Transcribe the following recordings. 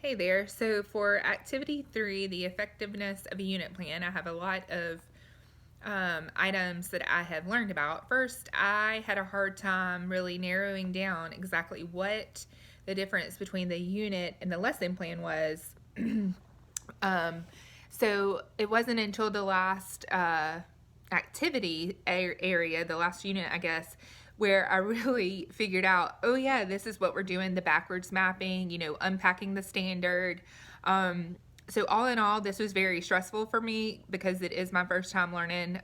Hey there. So for activity 3, the effectiveness of a unit plan, I have a lot of items that I have learned about. First, I had a hard time really narrowing down exactly what the difference between the unit and the lesson plan was. um, so it wasn't until the last activity area, the last unit, I guess, where I really figured out, oh yeah, this is what we're doing, the backwards mapping, unpacking the standard. So all in all, this was very stressful for me because it is my first time learning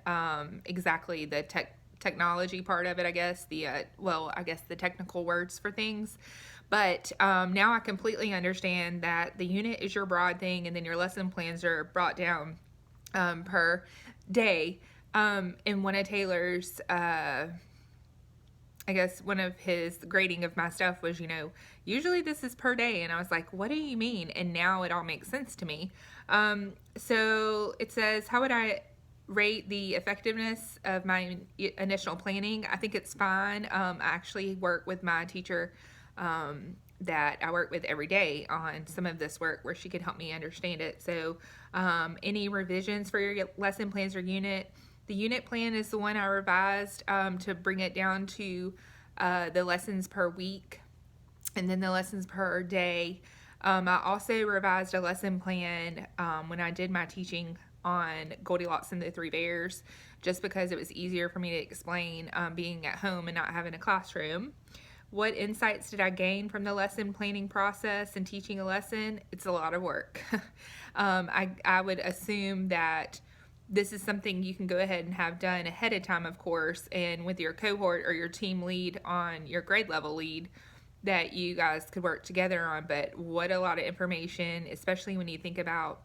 exactly the technology part of it, I guess, I guess the technical words for things. But now I completely understand that the unit is your broad thing, and then your lesson plans are brought down per day. And one of Taylor's, I guess one of his grading of my stuff was, usually this is per day. And I was like, what do you mean? And now it all makes sense to me. So it says, how would I rate the effectiveness of my initial planning? I think it's fine. I actually work with my teacher that I work with every day on some of this work where she could help me understand it. So any revisions for your lesson plans or unit? The unit plan is the one I revised to bring it down to the lessons per week and then the lessons per day. I also revised a lesson plan when I did my teaching on Goldilocks and the Three Bears, just because it was easier for me to explain being at home and not having a classroom. What insights did I gain from the lesson planning process and teaching a lesson? It's a lot of work. I would assume that this is something you can go ahead and have done ahead of time, of course, and with your cohort or your team lead on your grade level lead that you guys could work together on. But what a lot of information, especially when you think about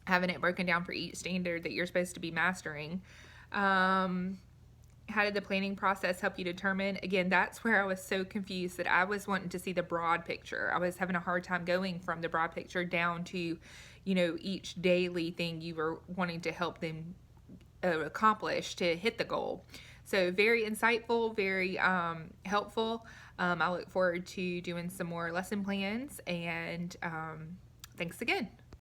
having it broken down for each standard that you're supposed to be mastering. How did the planning process help you determine? Again, that's where I was so confused that I was wanting to see the broad picture. I was having a hard time going from the broad picture down to, each daily thing you were wanting to help them accomplish to hit the goal. So very insightful, very helpful. I look forward to doing some more lesson plans, and thanks again.